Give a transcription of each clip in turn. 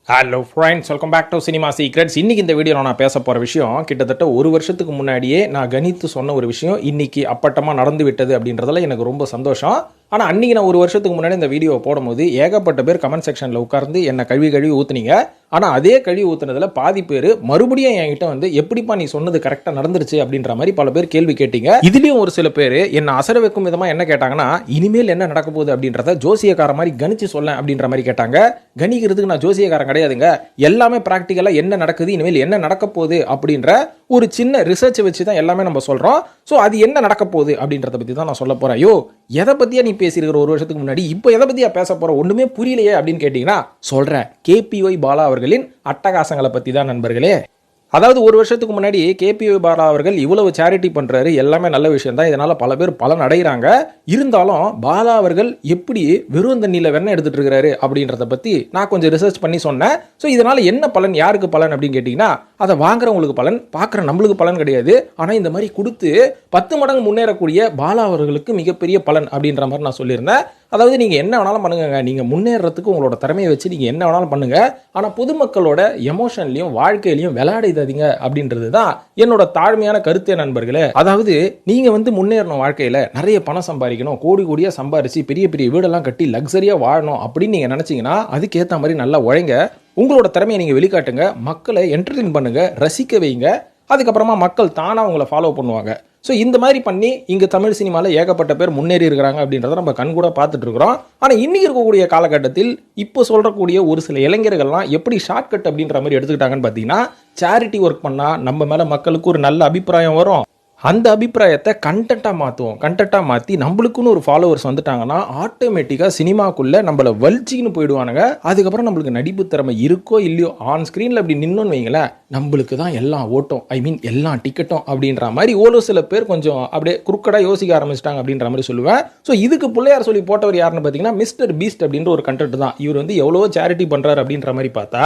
Hello friends, welcome back to cinema secrets. இன்றைக்கி இந்த வீடியோவில் நான் பேச போகிற விஷயம் கிட்டத்தட்ட ஒரு வருஷத்துக்கு முன்னாடியே நான் கணித்து சொன்ன ஒரு விஷயம் இன்றைக்கி அப்பட்டமாக நடந்து விட்டது அப்படின்றதுல எனக்கு ரொம்ப சந்தோஷம். ஆனால் அன்றைக்கி நான் ஒரு வருஷத்துக்கு முன்னாடி இந்த வீடியோவை போடும்போது ஏகப்பட்ட பேர் கமெண்ட் செக்ஷனில் உட்கார்ந்து என்னை கழுவி ஊற்றுனீங்க. ஆனால் அதே கழுவி ஊற்றுனதில் பாதி பேர் மறுபடியும் என்கிட்ட வந்து எப்படிப்பா நீ சொன்னது கரெக்டாக நடந்துருச்சு அப்படின்ற மாதிரி பல பேர் கேள்வி கேட்டீங்க. இதுலேயும் ஒரு சில பேர் என்னை அசர வைக்கும் விதமாக என்ன கேட்டாங்கன்னா, இனிமேல் என்ன நடக்க போகுது அப்படின்றத ஜோசியக்கார மாதிரி கணிச்சு சொல்ல அப்படின்ற மாதிரி கேட்டாங்க. கணிக்கிறதுக்கு நான் ஜோசியக்காரன் கிடையாதுங்க. எல்லாமே ப்ராக்டிக்கலாக என்ன நடக்குது, இனிமேல் என்ன நடக்க போகுது அப்படின்ற ஒரு சின்ன ரிசர்ச் வச்சு தான் எல்லாமே நம்ம சொல்கிறோம். ஸோ அது என்ன நடக்க போகுது அப்படின்றத பற்றி தான் நான் சொல்ல போகிறேன். ஐயோ, எதை பற்றியா நீ பேசியிருக்கிற ஒரு வருஷத்துக்கு முன்னாடி, இப்போ எதை பற்றியா பேச போகிற, ஒன்றுமே புரியலையே அப்படின்னு கேட்டிங்கன்னா சொல்கிறேன். கேபிஒய் பாலா அவர்களின் அட்டகாசங்களை பற்றி தான் நண்பர்களே. அதாவது ஒரு வருஷத்துக்கு முன்னாடி கேபிஒய் பாலா அவர்கள் இவ்வளவு சேரிட்டி பண்ணுறாரு, எல்லாமே நல்ல விஷயம் தான். இதனால் பல பேர் பலன் அடைகிறாங்க. இருந்தாலும் பாலா அவர்கள் எப்படி வெறும் தண்ணியில் வெண்ணெய் எடுத்துகிட்டு இருக்கிறாரு அப்படின்றத பற்றி நான் கொஞ்சம் ரிசர்ச் பண்ணி சொன்னேன். ஸோ இதனால் என்ன பலன், யாருக்கு பலன் அப்படின்னு கேட்டிங்கன்னா, அதை வாங்குறவங்களுக்கு பலன், பார்க்குற நம்மளுக்கு பலன் கிடையாது. ஆனால் இந்த மாதிரி கொடுத்து 10 மடங்கு முன்னேறக்கூடிய பாலா அவர்களுக்கு மிகப்பெரிய பலன் அப்படின்ற மாதிரி நான் சொல்லியிருந்தேன். அதாவது நீங்கள் என்ன வேணாலும் பண்ணுங்க, நீங்கள் முன்னேறதுக்கு உங்களோட திறமையை வச்சு நீங்கள் என்ன வேணாலும் பண்ணுங்க. ஆனால் பொதுமக்களோட எமோஷன்லையும் வாழ்க்கையிலையும் விளையாடாதீங்க அப்படின்றது தான் என்னோட தாழ்மையான கருத்தே நண்பர்களே. அதாவது நீங்கள் வந்து முன்னேறணும், வாழ்க்கையில் நிறைய பணம் சம்பாதிக்கணும், கோடி கோடியாக சம்பாரிச்சு பெரிய பெரிய வீடெல்லாம் கட்டி லக்ஸரியாக வாழணும் அப்படின்னு நீங்கள் நினச்சிங்கன்னா அதுக்கேற்ற மாதிரி நல்லா உழைங்க. உங்களோட திறமையை நீங்கள் வெளிக்காட்டுங்க, மக்களை என்டர்டெயின் பண்ணுங்க, ரசிக்க வைங்க. அதுக்கப்புறமா மக்கள் தானாக உங்களை ஃபாலோ பண்ணுவாங்க. ஸோ இந்த மாதிரி பண்ணி இங்கே தமிழ் சினிமாவில் ஏகப்பட்ட பேர் முன்னேறி இருக்கிறாங்க அப்படின்றத நம்ம கண்கூட பார்த்துட்டு இருக்கிறோம். ஆனால் இன்றைக்கி இருக்கக்கூடிய காலகட்டத்தில் இப்போ சொல்கிறக்கூடிய ஒரு சில இளைஞர்கள்லாம் எப்படி ஷார்ட்கட் அப்படின்ற மாதிரி எடுத்துக்கிட்டாங்கன்னு பார்த்தீங்கன்னா, சேரிட்டி ஒர்க் பண்ணால் நம்ம மேலே மக்களுக்கு ஒரு நல்ல அபிப்பிராயம் வரும், அந்த அபிப்பிராயத்தை கண்டென்ட்டாக மாற்றி நம்மளுக்குன்னு ஒரு ஃபாலோவர்ஸ் வந்துட்டாங்கன்னா ஆட்டோமேட்டிக்காக சினிமாக்குள்ளே நம்மளை வலிச்சின்னு போயிடுவானுங்க. அதுக்கப்புறம் நம்மளுக்கு நடிப்பு திறமை இருக்கோ இல்லையோ ஆன் ஸ்க்ரீனில் அப்படி நின்னோன்னு வைங்களேன், நம்மளுக்கு தான் எல்லாம் ஓட்டம், எல்லாம் டிக்கெட்டும் அப்படின்ற மாதிரி ஒரு சில பேர் கொஞ்சம் அப்படியே குறுக்கடாக யோசிக்க ஆரம்பிச்சிட்டாங்க அப்படின்ற மாதிரி சொல்லுவேன். ஸோ இதுக்கு பிள்ளையார் சொல்லி போட்டவர் யாருன்னு பார்த்தீங்கன்னா மிஸ்டர் பீஸ்ட் அப்படின்ற ஒரு கண்டென்ட் தான். இவர் வந்து எவ்வளோ சேரிட்டி பண்ணுறாரு அப்படின்ற மாதிரி பார்த்தா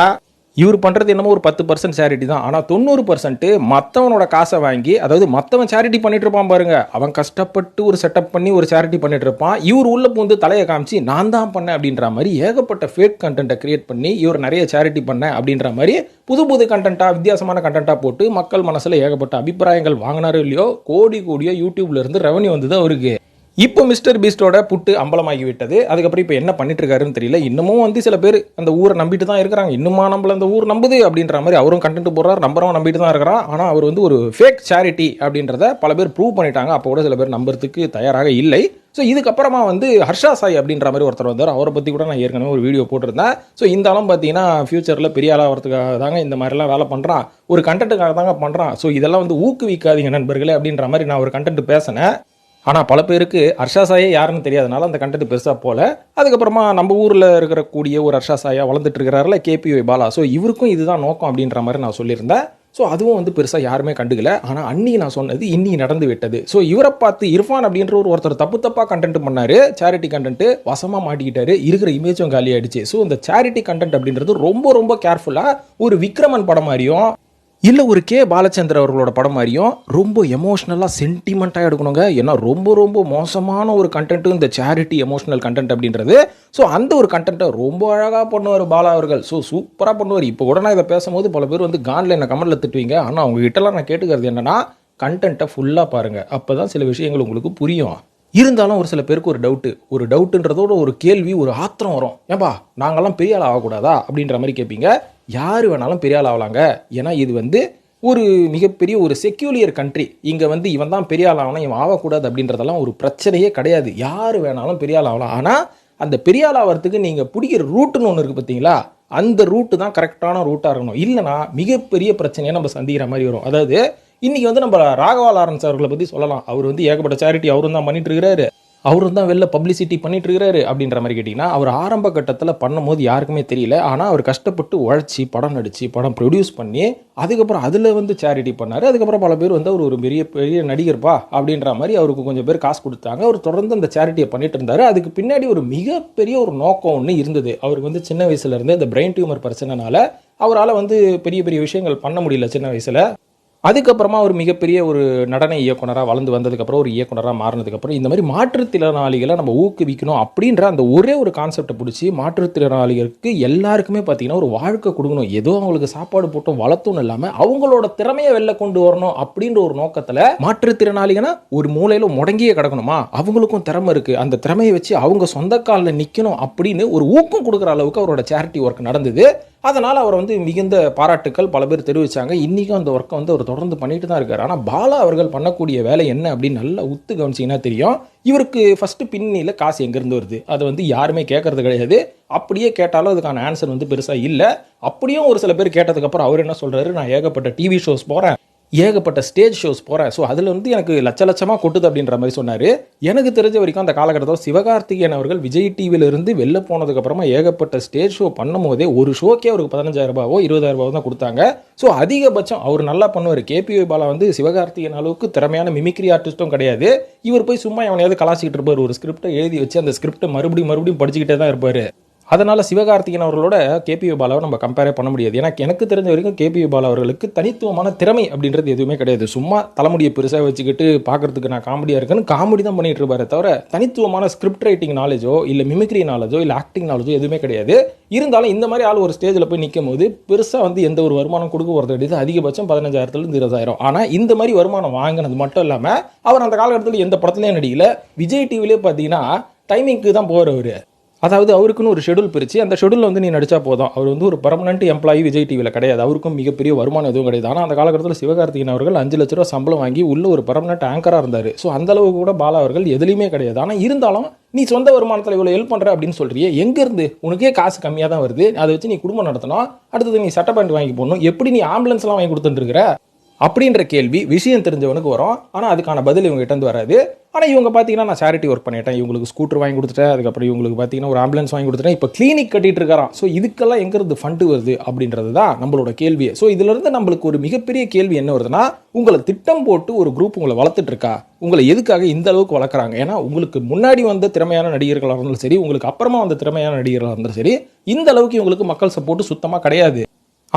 இவர் பண்ணுறது என்னமோ ஒரு 10% சேரிட்டி தான். ஆனால் 90% மற்றவனோட காசை வாங்கி, அதாவது மற்றவன் சேரிட்டி பண்ணிட்டு இருப்பான் பாருங்க, அவன் கஷ்டப்பட்டு ஒரு செட்டப் பண்ணி ஒரு சேரிட்டி பண்ணிட்டு இருப்பான். இவர் உள்ள பூந்து தலையை காமிச்சு நான் தான் பண்ணேன் அப்படின்ற மாதிரி ஏகப்பட்ட ஃபேக் கண்டென்ட்டை கிரியேட் பண்ணி இவர் நிறைய சேரிட்டி பண்ணேன் அப்படின்ற மாதிரி புது கண்டென்ட்டாக வித்தியாசமான கண்டென்ட்டாக போட்டு மக்கள் மனசில் ஏகப்பட்ட அபிப்பிராயங்கள் வாங்கினாரோ இல்லையோ, கோடியா யூடியூப்ல இருந்து ரெவன்யூ வந்தது அவருக்கு. இப்போ மிஸ்டர் பீஸ்டோட புட்டு அம்பலமாகி விட்டது. அதுக்கப்புறம் இப்போ என்ன பண்ணிட்டு இருக்காருன்னு தெரியல. இன்னமும் வந்து சில பேர் அந்த ஊரை நம்பிட்டு தான் இருக்கிறாங்க. இன்னுமா நம்மள அந்த ஊர் நம்புது அப்படின்ற மாதிரி அவரும் கண்டென்ட் போடுறாரு, நம்புறவன் நம்பிட்டு தான் இருக்கிறான். ஆனால் அவர் வந்து ஒரு ஃபேக் சேரிட்டி அப்படின்றத பல பேர் ப்ரூவ் பண்ணிட்டாங்க. அப்போ கூட சில பேர் நம்புறதுக்கு தயாராக இல்லை. ஸோ இதுக்கப்புறமா வந்து ஹர்ஷா சாய் அப்படின்ற மாதிரி ஒருத்தர் வந்தார். அவரை பற்றி கூட நான் ஏற்கனவே ஒரு வீடியோ போட்டிருந்தேன். ஸோ இந்த ஆளும் பார்த்தீங்கன்னா ஃபியூச்சரில் பெரிய ஆளாகிறதுக்காக தாங்க இந்த மாதிரிலாம் வேலை பண்ணுறான், ஒரு கண்டென்ட்டுக்காக தாங்க பண்ணுறான். ஸோ இதெல்லாம் வந்து ஊக்குவிக்காதீங்க நண்பர்களே அப்படின்ற மாதிரி நான் ஒரு கண்டென்ட் பேசினேன். ஆனால் பல பேருக்கு ஹர்ஷா சாயே யாருன்னு தெரியாதனால அந்த கண்டென்ட் பெருசாக போல. அதுக்கப்புறமா நம்ம ஊரில் இருக்கக்கூடிய ஒரு ஹர்ஷா சாயா வளர்ந்துட்டு இருக்கிறாருல கேபிஒய் பாலா, ஸோ இவருக்கும் இதுதான் நோக்கம் அப்படின்ற மாதிரி நான் சொல்லியிருந்தேன். ஸோ அதுவும் வந்து பெருசாக யாருமே கண்டுக்கல. ஆனால் அன்னைக்கு நான் சொன்னது இன்னைக்கு நடந்து விட்டது. ஸோ இவரை பார்த்து இர்ஃபான் அப்படின்ற ஒருத்தர் தப்பாக கண்டென்ட் பண்ணார், சேரிட்டி கண்டென்ட், வசமாக மாட்டிக்கிட்டாரு, இருக்கிற இமேஜும் காலி ஆயிடுச்சு. ஸோ இந்த சேரிட்டி கண்டென்ட் அப்படின்றது ரொம்ப கேர்ஃபுல்லாக ஒரு விக்ரமன் படம் மாதிரியும் இல்லை ஒரு கே பாலச்சந்தர் அவர்களோட படம் மாதிரியும் ரொம்ப எமோஷ்னலாக சென்டிமெண்ட்டாக எடுக்கணுங்க. ஏன்னா ரொம்ப மோசமான ஒரு கண்டென்ட்டு இந்த சேரிட்டி எமோஷனல் கண்டென்ட் அப்படின்றது. ஸோ அந்த ஒரு கண்டென்ட்டை ரொம்ப அழகாக பண்ணுவார் பாலா அவர்கள். ஸோ சூப்பராக பண்ணுவார். இப்போ கூட நான் இதை பேசும்போது பல பேர் வந்து கான்ல என்ன கமெண்ட்டில் திட்டுவீங்க. ஆனால் அவங்ககிட்டலாம் நான் கேட்டுக்கிறது என்னென்னா, கண்டென்ட்டை ஃபுல்லாக பாருங்கள், அப்போ தான் சில விஷயங்கள் உங்களுக்கு புரியும். இருந்தாலும் ஒரு சில பேருக்கு ஒரு டவுட்டுன்றதோட ஒரு கேள்வி, ஒரு ஆத்திரம் வரும். ஏன்பா நாங்கள்லாம் பெரிய ஆள் ஆகக்கூடாதா அப்படின்ற மாதிரி கேட்பீங்க. யார் வேணாலும் பெரிய ஆள் ஆகலாங்க. ஏன்னா இது வந்து ஒரு மிகப்பெரிய ஒரு செக்யூலியர் கண்ட்ரி. இங்கே வந்து இவன் தான் பெரிய ஆள் ஆகணும், இவன் ஆகக்கூடாது அப்படின்றதெல்லாம் ஒரு பிரச்சனையே கிடையாது. யார் வேணாலும் பெரிய ஆள் ஆகலாம். ஆனால் அந்த பெரிய ஆள் ஆகிறதுக்கு நீங்கள் பிடிக்கிற ரூட்டுன்னு ஒன்று இருக்குது பார்த்தீங்களா, அந்த ரூட்டு தான் கரெக்டான ரூட்டாக இருக்கணும். இல்லைனா மிகப்பெரிய பிரச்சனையை நம்ம சந்திக்கிற மாதிரி வரும். அதாவது இன்றைக்கி வந்து நம்ம ராகவா லாரன்ஸ் அவர்களை பற்றி சொல்லலாம். அவர் வந்து ஏகப்பட்ட சேரிட்டி அவரும் தான் பண்ணிட்டு இருக்கிறாரு, அவரும் தான் வெளில பப்ளிசிட்டி பண்ணிட்டு இருக்கிறாரு அப்படின்ற மாதிரி கேட்டிங்கன்னா, அவர் ஆரம்ப கட்டத்தில் பண்ணும்போது யாருக்குமே தெரியல. ஆனால் அவர் கஷ்டப்பட்டு உழைச்சி படம் நடித்து படம் ப்ரொடியூஸ் பண்ணி அதுக்கப்புறம் அதில் வந்து சேரிட்டி பண்ணார். அதுக்கப்புறம் பல பேர் வந்து அவர் ஒரு பெரிய நடிகர்ப்பா அப்படின்ற மாதிரி அவருக்கு கொஞ்சம் பேர் காசு கொடுத்தாங்க. அவர் தொடர்ந்து அந்த சேரிட்டியை பண்ணிட்டு இருந்தார். அதுக்கு பின்னாடி ஒரு மிகப்பெரிய ஒரு நோக்கம் ஒன்று இருந்தது. அவருக்கு வந்து சின்ன வயசுலேருந்து இந்த பிரெயின் டியூமர் பிரச்சனைனால அவரால் வந்து பெரிய விஷயங்கள் பண்ண முடியல சின்ன வயசில். அதுக்கப்புறமா ஒரு மிகப்பெரிய ஒரு நடன இயக்குனராக வளர்ந்து வந்ததுக்கப்புறம் ஒரு இயக்குனராக மாறினதுக்கப்புறம் இந்த மாதிரி மாற்றுத்திறனாளிகளை நம்ம ஊக்குவிக்கணும் அப்படின்ற அந்த ஒரே ஒரு கான்செப்டை பிடிச்சி மாற்றுத்திறனாளிகளுக்கு எல்லாருக்குமே பார்த்தீங்கன்னா ஒரு வாழ்க்கை கொடுக்கணும், ஏதோ அவங்களுக்கு சாப்பாடு போட்டும் வளர்த்தோன்னு இல்லாமல் அவங்களோட திறமையை வெளில கொண்டு வரணும் அப்படின்ற ஒரு நோக்கத்தில் மாற்றுத்திறனாளிகனா ஒரு மூலையில் முடங்கியே கிடக்கணுமா, அவங்களுக்கும் திறமை இருக்குது, அந்த திறமையை வச்சு அவங்க சொந்த காலில் நிற்கணும் அப்படின்னு ஒரு ஊக்கம் கொடுக்குற அளவுக்கு அவரோட சேரிட்டி ஒர்க் நடந்தது. அதனால் அவர் வந்து மிகுந்த பாராட்டுக்கள் பல பேர் தெரிவித்தாங்க. இன்றைக்கும் அந்த ஒர்க்கை வந்து அவர் தொடர்ந்து பண்ணிட்டு தான் இருக்கார். ஆனால் பாலா அவர்கள் பண்ணக்கூடிய வேலை என்ன அப்படின்னு நல்லா உத்து கவனிச்சிங்கன்னா தெரியும். இவருக்கு ஃபஸ்ட்டு பின்னியில் காசு எங்கேருந்து வருது அதை வந்து யாருமே கேட்கறது கிடையாது. அப்படியே கேட்டாலும் அதுக்கான ஆன்சர் வந்து பெருசாக இல்லை. அப்படியும் ஒரு சில பேர் கேட்டதுக்கப்புறம் அவர் என்ன சொல்கிறாரு, நான் ஏகப்பட்ட டிவி ஷோஸ் போகிறேன், ஏகப்பட்ட ஸ்டேஜ் ஷோஸ் போகிறேன், ஸோ அதில் வந்து எனக்கு லட்சமாக கொட்டுது அப்படின்ற மாதிரி சொன்னார். எனக்கு தெரிஞ்ச வரைக்கும் அந்த காலகட்டத்தில் சிவகார்த்திகேயன் அவர்கள் விஜய் டிவியிலிருந்து வெளில போனதுக்கப்புறமா ஏகப்பட்ட ஸ்டேஜ் ஷோ பண்ணும் போதே ஒரு ஷோக்கே அவருக்கு 15,000 ரூபாவோ 20,000 ரூபாவோ தான் கொடுத்தாங்க. ஸோ அதிகபட்சம் அவர் நல்லா பண்ணுவார். கேபிஒய் பாலா வந்து சிவகார்த்திகேயன் அளவுக்கு திறமையான மிமிக்ரி ஆர்டிஸ்ட்டும் கிடையாது. இவர் போய் சும்மா எவனையாவது கலாச்சிக்கிட்டு இருப்பார். ஒரு ஸ்கிரிப்டை எழுதி வச்சு அந்த ஸ்கிரிப்டை மறுபடியும் படிச்சுக்கிட்டே தான் இருப்பார். அதனால் சிவகார்த்திகேயன் அவர்களோட கேபிஒய் பாலாவை நம்ம கம்பேரே பண்ண முடியாது. ஏன்னா எனக்கு தெரிஞ்ச வரைக்கும் கேபிஒய் பாலா அவர்களுக்கு தனித்துவமான திறமை அப்படின்றது எதுவுமே கிடையாது. சும்மா தலைமுடியை பெருசாக வச்சுக்கிட்டு பார்க்குறதுக்கு நான் காமெடியாக இருக்குன்னு காமெடி தான் பண்ணிட்டு இருப்பாரு தவிர தனித்துவமான ஸ்கிரிப்ட் ரைட்டிங் நாலேஜோ இல்லை மிமிக்ரி நாலேஜோ இல்லை ஆக்டிங் நாலேஜோ எதுவுமே கிடையாது. இருந்தாலும் இந்த மாதிரி ஆள் ஒரு ஸ்டேஜில் போய் நிற்கும் போது பெருசாக வந்து எந்த ஒரு வருமானம் கொடுக்க போகிறது கிடையாது. அதிகபட்சம் 15,000 20,000. ஆனால் இந்த மாதிரி வருமானம் வாங்கினது மட்டும் இல்லாமல் அவர் அந்த காலகட்டத்தில் எந்த படத்துலையும் நடிக்கல. விஜய் டிவிலே பார்த்தீங்கன்னா டைமிங்க்கு தான் போகிறவர். அதாவது அவருக்குன்னு ஒரு ஷெடியூல் பிரித்து அந்த ஷெடியூலில் வந்து நீ நடித்தா போதும். அவர் வந்து ஒரு பர்மனெண்ட் எம்ப்ளாயி விஜய் டிவியில் கிடையாது. அவருக்கும் மிகப்பெரிய வருமானம் எதுவும் கிடையாது. ஆனால் அந்த காலகட்டத்தில் சிவகார்த்திகேயன் அவர்கள் 5 லட்ச ரூபா சம்பளம் வாங்கி உள்ள ஒரு பர்மனெண்ட் ஆங்கராக இருந்தார். ஸோ அந்த அளவுக்கு கூட பாலா அவர்கள் எதுலையுமே கிடையாது. ஆனால் இருந்தாலும் நீ சொந்த வருமானத்தில் இவ்வளோ ஹெல்ப் பண்ணுற அப்படின்னு சொல்கிறியே, எங்கேருந்து உனக்கே காசு கம்மியாக தான் வருது, அதை வச்சு நீ குடும்பம் நடத்தணும், அடுத்தது நீ சட்டை பேண்ட் வாங்கி போடணும், எப்படி நீ ஆம்புலன்ஸ்லாம் வாங்கி கொடுத்துட்டுருக்கிற அப்படின்ற கேள்வி விஷயம் தெரிஞ்சவனுக்கு வரும். ஆனால் அதுக்கான பதில் இவங்க கிட்ட இருந்து வராது. ஆனால் இவங்க பார்த்தீங்கன்னா நான் சேரிட்டி ஒர்க் பண்ணிட்டேன், இவங்களுக்கு ஸ்கூட்டர் வாங்கி கொடுத்துட்டேன், அதுக்கப்புறம் இவங்களுக்கு பார்த்தீங்கன்னா ஒரு ஆம்புலன்ஸ் வாங்கி கொடுத்துட்டேன், இப்போ கிளினிக் கட்டிட்டு இருக்காராம். ஸோ இதுக்கெல்லாம் எங்கேருந்து ஃபண்டு வருது அப்படின்றது தான் நம்மளோட கேள்வி. ஸோ இதிலிருந்து நம்மளுக்கு ஒரு மிகப்பெரிய கேள்வி என்ன வருதுன்னா, உங்களை திட்டம் போட்டு ஒரு குரூப் உங்களை வளர்த்துட்டு இருக்கா, உங்களை எதுக்காக இந்த அளவுக்கு வளர்க்குறாங்க? ஏன்னா உங்களுக்கு முன்னாடி வந்த திறமையான நடிகர்களாக இருந்தாலும் சரி, உங்களுக்கு அப்புறமா வந்த திறமையான நடிகர்களாக இருந்தாலும் சரி, இந்த அளவுக்கு இவங்களுக்கு மக்கள் சப்போர்ட் சுத்தமாக கிடையாது.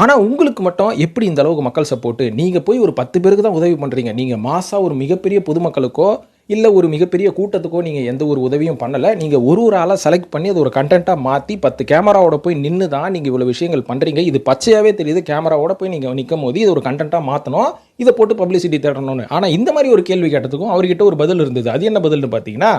ஆனால் உங்களுக்கு மட்டும் எப்படி இந்த அளவுக்கு மக்கள் சப்போர்ட்டு? நீங்கள் போய் ஒரு 10 பேருக்கு தான் உதவி பண்ணுறீங்க. நீங்கள் மாதம் ஒரு மிகப்பெரிய பொதுமக்களுக்கோ இல்லை ஒரு மிகப்பெரிய கூட்டத்துக்கோ நீங்கள் எந்த ஒரு உதவியும் பண்ணலை. நீங்கள் ஒரு ஆளாக செலக்ட் பண்ணி அது ஒரு கண்டென்ட்டாக மாற்றி 10 கேமராவோட போய் நின்று தான் நீங்கள் இவ்வளோ விஷயங்கள் பண்ணுறீங்க. இது பச்சையாகவே தெரியுது. கேமராவோட போய் நீங்கள் நிற்கும் போது இது ஒரு கண்டென்ட்டாக மாற்றணும், இதை போட்டு பப்ளிசிட்டி தேடணும்னு. ஆனால் இந்த மாதிரி ஒரு கேள்வி கேட்டதுக்கும் அவர்கிட்ட ஒரு பதில் இருந்தது. அது என்ன பதில்னு பார்த்தீங்கன்னா,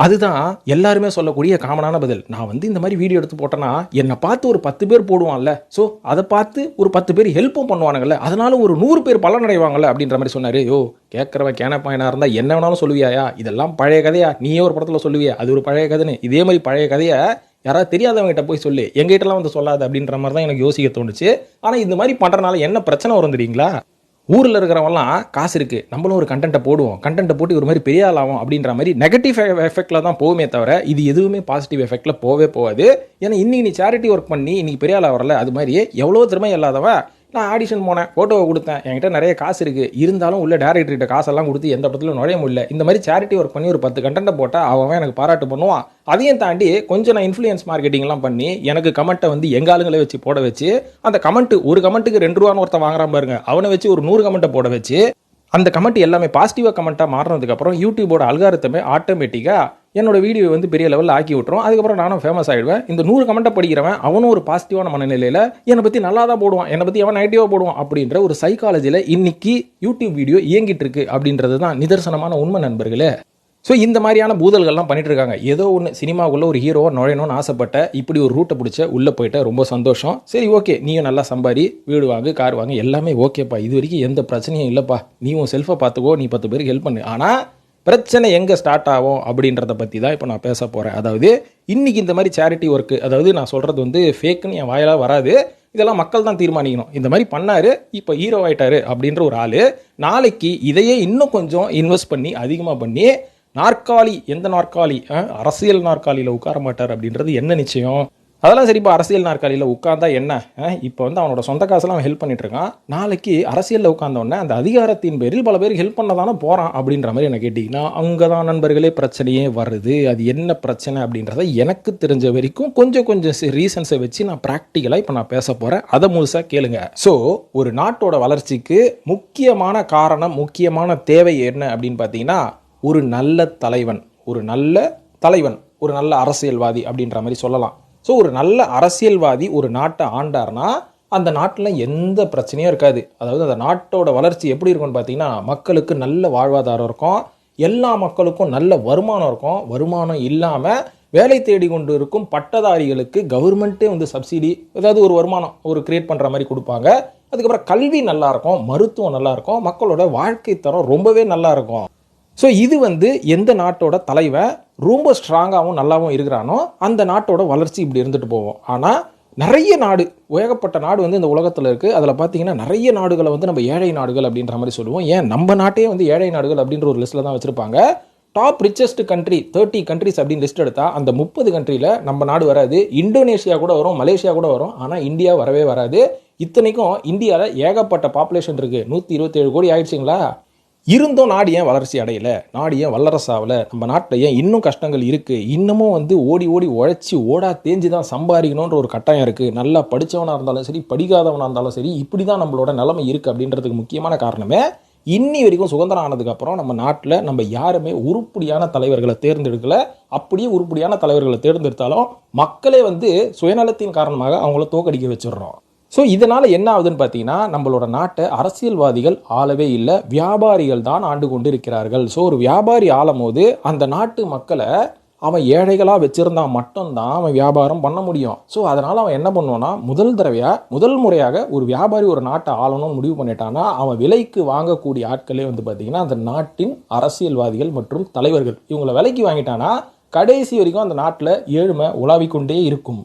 அதுதான் எல்லாருமே சொல்லக்கூடிய காமனான பதில். நான் வந்து இந்த மாதிரி வீடியோ எடுத்து போட்டேன்னா என்னை பார்த்து ஒரு 10 பேர் போடுவான்ல, ஸோ அதை பார்த்து ஒரு 10 பேர் ஹெல்ப்பும் பண்ணுவானுங்கல்ல, அதனால ஒரு 100 பேர் பலனடைவாங்கல்ல அப்படின்ற மாதிரி சொன்னார். யோ கேட்குறவன் கேனப்பாயனாக இருந்தால் என்ன வேணாலும் சொல்லுவியாயா? இதெல்லாம் பழைய கதையா? நீயே ஒரு படத்தில் சொல்லுவியா அது ஒரு பழைய கதைன்னு. இதே மாதிரி பழைய கதையை யாராவது தெரியாதவங்ககிட்ட போய் சொல்லு, எங்கிட்டலாம் வந்து சொல்லாது அப்படின்ற மாதிரி தான் எனக்கு யோசிக்க தோணுச்சு. ஆனால் இந்த மாதிரி பண்ணுறனால என்ன பிரச்சனை வரும் தெரியுங்களா? ஊரில் இருக்கிறவங்கலாம் காசு இருக்குது, நம்மளும் ஒரு கண்டென்ட்டை போடுவோம், கண்டென்ட்டை போட்டு ஒரு மாதிரி பெரிய ஆளாகும் அப்படின்ற மாதிரி நெகட்டிவ் எஃபெக்டில் தான் போகுமே தவிர இது எதுவுமே பாசிட்டிவ் எஃபெக்டில் போகவே போகாது. ஏன்னா இன்றைக்கி நீ சேரிட்டி ஒர்க் பண்ணி இன்றைக்கி பெரிய ஆளாக வரல, அது மாதிரியே எவ்வளோ திறமை இல்லாதவன் நான் ஆடிஷன் போனேன், ஃபோட்டோவை கொடுத்தேன், என்கிட்ட நிறைய காசு இருக்குது, இருந்தாலும் உள்ள டேரக்டர்கிட்ட காசெல்லாம் கொடுத்து எந்த படத்துலையும் நுழைய முடியல. இந்த மாதிரி சேரிட்டி ஒர்க் பண்ணி ஒரு 10 கண்டென்ட்டை போட்டால் அவன் எனக்கு பாராட்டு பண்ணுவான். அதையும் தாண்டி கொஞ்சம் நான் இன்ஃப்ளூயன்ஸ் மார்க்கெட்டிங்லாம் பண்ணி எனக்கு கமெண்ட்டை வந்து எங்கள் ஆளுங்களை வச்சு போட வச்சு, அந்த கமெண்ட்டு ஒரு கமெண்ட்டுக்கு 2 ரூபான்னு ஒருத்தன் வாங்குறான் பாருங்க, அவனை வச்சு ஒரு 100 கமெண்ட்டை போட வச்சு அந்த கமெண்ட் எல்லாமே பாசிட்டிவாக கமெண்ட்டாக மாறினதுக்கப்புறம் யூடியூபோட அல்காரிதமே ஆட்டோமேட்டிக்காக என்னோட வீடியோ வந்து பெரிய லெவலில் ஆக்கி விட்டுரும். அதுக்கப்புறம் நானும் ஃபேமஸ் ஆகிடுவேன். இந்த 100 கமெண்ட்டை படிக்கிறவன் அவனும் ஒரு பாசிட்டிவான மனநிலையில் என்னை பற்றி நல்லா தான் போடுவான், என்னை பற்றி அவன் நெகட்டிவாக போடுவான் அப்படின்ற ஒரு சைக்காலஜியில் இன்னைக்கு யூடியூப் வீடியோ இயங்கிட்டு இருக்கு அப்படின்றது தான் நிதர்சனமான உண்மை நண்பர்களே. ஸோ இந்த மாதிரியான பூதல்கள்லாம் பண்ணிட்டு இருக்காங்க. ஏதோ ஒன்று சினிமாவுக்குள்ள ஒரு ஹீரோவை நுழையணும்னு ஆசைப்பட்ட, இப்படி ஒரு ரூட்டை பிடிச்ச உள்ளே போயிட்ட ரொம்ப சந்தோஷம். சரி ஓகே, நீயும் நல்லா சம்பாரி, வீடு வாங்கு, கார் வாங்கு, எல்லாமே ஓகேப்பா, இது வரைக்கும் எந்த பிரச்சனையும் இல்லைப்பா, நீ உன் செல்ஃபை பார்த்துக்கோ, நீ 10 பேருக்கு ஹெல்ப் பண்ணு. ஆனால் பிரச்சனை எங்கே ஸ்டார்ட் ஆகும் அப்படின்றத பற்றி தான் இப்போ நான் பேச போகிறேன். அதாவது இன்றைக்கி இந்த மாதிரி சேரிட்டி ஒர்க்கு, அதாவது நான் சொல்கிறது வந்து ஃபேக்குன்னு என் வாயிலாக வராது, இதெல்லாம் மக்கள் தான் தீர்மானிக்கணும். இந்த மாதிரி பண்ணார், இப்போ ஹீரோ ஆகிட்டாரு அப்படின்ற ஒரு ஆள் நாளைக்கு இதையே இன்னும் கொஞ்சம் இன்வெஸ்ட் பண்ணி அதிகமாக பண்ணி நாற்காலி, எந்த நாற்காலி, அரசியல் நாற்காலியில் உட்கார மாட்டார் அப்படின்றது என்ன நிச்சயம்? அதெல்லாம் சரி, இப்போ அரசியல் நாற்காலியில் உட்காந்தா என்ன? இப்போ வந்து அவனோட சொந்த காசெல்லாம் அவன் ஹெல்ப் பண்ணிட்டு இருக்கான். நாளைக்கு அரசியலில் உட்காந்தோடனே அந்த அதிகாரத்தின் பேரில் பல பேருக்கு ஹெல்ப் பண்ண தானே போகிறான் அப்படின்ற மாதிரி என்ன கேட்டிங்கன்னா, அங்கே தான் நண்பர்களே பிரச்சனையே வருது. அது என்ன பிரச்சனை அப்படின்றத எனக்கு தெரிஞ்ச வரைக்கும் கொஞ்சம் கொஞ்சம் ரீசன்ஸை வச்சு நான் ப்ராக்டிக்கலாக இப்போ நான் பேச போகிறேன். அதை முழுசாக கேளுங்க. ஸோ ஒரு நாட்டோட வளர்ச்சிக்கு முக்கியமான காரணம், முக்கியமான தேவை என்ன அப்படின்னு பார்த்தீங்கன்னா, ஒரு நல்ல தலைவன், ஒரு நல்ல அரசியல்வாதி அப்படின்ற மாதிரி சொல்லலாம். ஸோ ஒரு நல்ல அரசியல்வாதி ஒரு நாட்டை ஆண்டார்னா அந்த நாட்டில் எந்த பிரச்சனையும் இருக்காது. அதாவது அந்த நாட்டோட வளர்ச்சி எப்படி இருக்கும்னு பார்த்தீங்கன்னா, மக்களுக்கு நல்ல வாழ்வாதாரம் இருக்கும், எல்லா மக்களுக்கும் நல்ல வருமானம் இருக்கும். வருமானம் இல்லாமல் வேலை தேடி கொண்டு இருக்கும் பட்டதாரிகளுக்கு கவர்மெண்ட்டே வந்து சப்சிடி, ஏதாவது ஒரு வருமானம் ஒரு கிரியேட் பண்ணுற மாதிரி கொடுப்பாங்க. அதுக்கப்புறம் கல்வி நல்லாயிருக்கும், மருத்துவம் நல்லாயிருக்கும், மக்களோட வாழ்க்கை தரம் ரொம்பவே நல்லாயிருக்கும். ஸோ இது வந்து எந்த நாட்டோட தலைவன் ரொம்ப ஸ்ட்ராங்காகவும் நல்லாவும் இருக்கிறானோ அந்த நாட்டோட வளர்ச்சி இப்படி இருந்துட்டு போவோம். ஆனால் நிறைய நாடு, ஏகப்பட்ட நாடு வந்து இந்த உலகத்தில் இருக்குது. அதில் பார்த்தீங்கன்னா நிறைய நாடுகளை வந்து நம்ம ஏழை நாடுகள் அப்படின்ற மாதிரி சொல்லுவோம். ஏன் நம்ம நாட்டையே வந்து ஏழை நாடுகள் அப்படின்ற ஒரு லிஸ்ட்டில் தான் வச்சுருப்பாங்க. டாப் ரிச்சஸ்ட் கண்ட்ரி 30 கண்ட்ரிஸ் அப்படின்னு லிஸ்ட் எடுத்தால் அந்த 30 கண்ட்ரியில் நம்ம நாடு வராது. இந்தோனேஷியா கூட வரும், மலேசியா கூட வரும், ஆனால் இந்தியா வரவே வராது. இத்தனைக்கும் இந்தியாவில் ஏகப்பட்ட பாப்புலேஷன் இருக்குது, 127 கோடி ஆயிடுச்சுங்களா. இருந்தும் நாடு ஏன் வளர்ச்சி அடையலை, நாடு ஏன் வல்லரசாகலை, நம்ம நாட்டில் ஏன் இன்னும் கஷ்டங்கள் இருக்குது, இன்னமும் வந்து ஓடி ஓடி உழைச்சி ஓடா தேஞ்சு தான் சம்பாதிக்கணுன்ற ஒரு கட்டாயம் இருக்குது. நல்லா படித்தவனாக இருந்தாலும் சரி, படிக்காதவனாக இருந்தாலும் சரி, இப்படி தான் நம்மளோட நிலைமை இருக்குது அப்படின்றதுக்கு முக்கியமான காரணமே, இன்னி வரைக்கும் சுதந்திரம் ஆனதுக்கப்புறம் நம்ம நாட்டில் நம்ம யாருமே உருப்படியான தலைவர்களை தேர்ந்தெடுக்கலை. அப்படியே உருப்படியான தலைவர்களை தேர்ந்தெடுத்தாலும் மக்களே வந்து சுயநலத்தின் காரணமாக அவங்கள தோக்கடிக்க வச்சிடுறோம். ஸோ இதனால் என்ன ஆகுதுன்னு பார்த்தீங்கன்னா, நம்மளோட நாட்டை அரசியல்வாதிகள் ஆளவே இல்லை, வியாபாரிகள் தான் ஆண்டு கொண்டு இருக்கிறார்கள். ஸோ ஒரு வியாபாரி ஆளும் போது அந்த நாட்டு மக்களை அவன் ஏழைகளாக வச்சுருந்தா மட்டும்தான் அவன் வியாபாரம் பண்ண முடியும். ஸோ அதனால் அவன் என்ன பண்ணுவான்னா, முதல் முறையாக ஒரு வியாபாரி ஒரு நாட்டை ஆளணும்னு முடிவு பண்ணிட்டான்னா அவன் விலைக்கு வாங்கக்கூடிய ஆட்களே வந்து பார்த்திங்கன்னா அந்த நாட்டின் அரசியல்வாதிகள் மற்றும் தலைவர்கள். இவங்களை விலைக்கு வாங்கிட்டானா கடைசி வரைக்கும் அந்த நாட்டில் ஏழ்மை உலாவிக்கொண்டே இருக்கும்.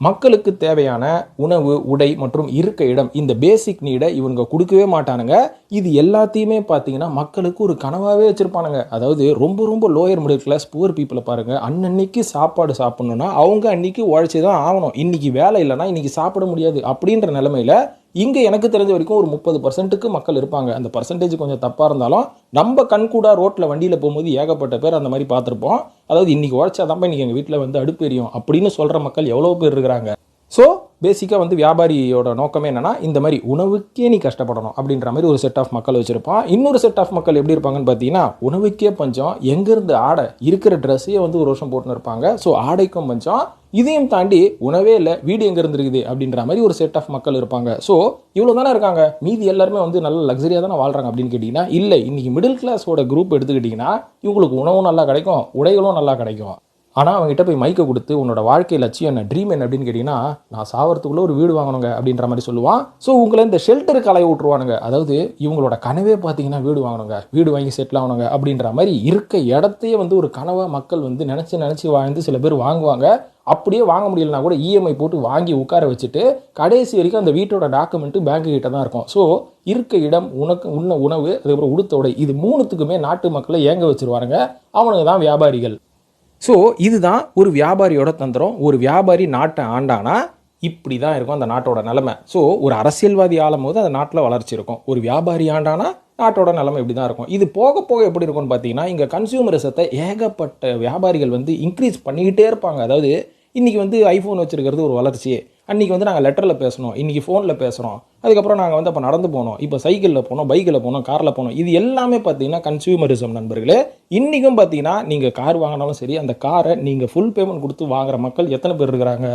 மக்களுக்கு தேவையான உணவு, உடை மற்றும் இருக்க இடம், இந்த பேசிக் நீடை இவங்க கொடுக்கவே மாட்டானுங்க. இது எல்லாத்தையுமே பார்த்தீங்கன்னா மக்களுக்கு ஒரு கனவாகவே வச்சுருப்பானுங்க. அதாவது ரொம்ப ரொம்ப லோயர் மிடில் கிளாஸ் புவர் பீப்புளை பாருங்கள், அன்னன்னைக்கு சாப்பாடு சாப்பிட்ணுன்னா அவங்க அன்றைக்கி உழைச்சி தான் ஆகணும். இன்றைக்கி வேலை இல்லைன்னா இன்றைக்கி சாப்பிட முடியாது. அப்படின்ற நிலைமையில் இங்கே எனக்கு தெரிஞ்ச வரைக்கும் ஒரு 30% மக்கள் இருப்பாங்க. அந்த பர்சன்டேஜ் கொஞ்சம் தப்பாக இருந்தாலும் நம்ம கண்கூடா ரோட்டில் வண்டியில் போகும்போது ஏகப்பட்ட பேர் அந்த மாதிரி பார்த்துருப்போம். அதாவது இன்றைக்கி உழைச்சாதான்ப்பா இன்றைக்கி எங்கள் வீட்டில் வந்து அடுப்பு எரியும் அப்படின்னு சொல்கிற மக்கள் எவ்வளோ பேர் இருக்கிறாங்க. ஸோ பேசிக்காக வந்து வியாபாரியோட நோக்கமே என்னென்னா, இந்த மாதிரி உணவுக்கே நீ கஷ்டப்படணும் அப்படின்ற மாதிரி ஒரு செட் ஆஃப் மக்கள் வச்சுருப்பான். இன்னொரு செட் ஆஃப் மக்கள் எப்படி இருப்பாங்கன்னு பார்த்தீங்கன்னா, உணவுக்கே பஞ்சம், எங்கேருந்து ஆடை, இருக்கிற ட்ரெஸ்ஸையே வந்து ஒரு வருஷம் போட்டுன்னு இருப்பாங்க. ஸோ ஆடைக்கும் பஞ்சம், இதையும் தாண்டி உணவே இல்லை, வீடு எங்கே இருந்துருக்குது அப்படின்ற மாதிரி ஒரு செட் ஆஃப் மக்கள் இருப்பாங்க. ஸோ இவ்வளோ தானே இருக்காங்க, மீதி எல்லாருமே வந்து நல்ல லக்ஸரியாக தானே வாழ்கிறாங்க அப்படின்னு கேட்டிங்கன்னா இல்லை. இன்றைக்கி மிடில் கிளாஸோட குரூப் எடுத்துக்கிட்டிங்கன்னா இவங்களுக்கு உணவும் நல்லா கிடைக்கும், உடைகளும் நல்லா கிடைக்கும். ஆனால் அவங்ககிட்ட போய் மைக்கை கொடுத்து உன்னோட வாழ்க்கை லட்சியம் என்ன, ட்ரீம் என்ன அப்படின்னு கேட்டிங்கன்னா, நான் சாவறதுக்குள்ளே ஒரு வீடு வாங்கணுங்க அப்படின்ற மாதிரி சொல்லுவான். ஸோ உங்களை இந்த ஷெல்டருக்கு அலைய விட்ருவானுங்க. அதாவது இவங்களோட கனவே பார்த்தீங்கன்னா வீடு வாங்கணுங்க, வீடு வாங்கி செட்டில் ஆகணுங்க அப்படின்ற மாதிரி இருக்க இடத்தையே வந்து ஒரு கனவாக மக்கள் வந்து நினச்சி வாழ்ந்து சில பேர் வாங்குவாங்க. அப்படியே வாங்க முடியலனா கூட இஎம்ஐ போட்டு வாங்கி உட்கார வச்சுட்டு கடைசி வரைக்கும் அந்த வீட்டோட டாக்குமெண்ட்டு பேங்க்கு கிட்ட தான் இருக்கும். ஸோ இருக்க இடம், உண்ண உணவு, அதுக்கப்புறம் உடுத்த உடை, இது மூணுத்துக்குமே நாட்டு மக்களை ஏங்க வச்சுருவாருங்க. அவனுக்கு தான் வியாபாரிகள். ஸோ இதுதான் ஒரு வியாபாரியோட தந்திரம். ஒரு வியாபாரி நாட்டை ஆண்டானா இப்படி தான் இருக்கும் அந்த நாட்டோட நிலைமை. ஸோ ஒரு அரசியல்வாதி ஆளும் போது அந்த நாட்டில் வளர்ச்சி இருக்கும், ஒரு வியாபாரி ஆண்டானா நாட்டோட நிலைமை இப்படி தான் இருக்கும். இது போக போக எப்படி இருக்கும்னு பார்த்தீங்கன்னா, இங்கே கன்சியூமரிசத்தை ஏகப்பட்ட வியாபாரிகள் வந்து இன்க்ரீஸ் பண்ணிக்கிட்டே இருப்பாங்க. அதாவது இன்றைக்கி வந்து ஐஃபோன் வச்சுருக்கிறது ஒரு வளர்ச்சி, அன்றைக்கி வந்து நாங்கள் லெட்டரில் பேசணும், இன்றைக்கி ஃபோனில் பேசுகிறோம், அதுக்கப்புறம் நாங்கள் வந்து அப்போ நடந்து போனோம், இப்போ சைக்கிளில் போனோம், பைக்கில் போனோம், காரில் போனோம். இது எல்லாமே பார்த்தீங்கன்னா கன்சியூமரிசம் நண்பர்களே. இன்றைக்கும் பார்த்தீங்கன்னா நீங்கள் கார் வாங்கினாலும் சரி, அந்த காரை நீங்கள் ஃபுல் பேமெண்ட் கொடுத்து வாங்குகிற மக்கள் எத்தனை பேர் இருக்கிறாங்க?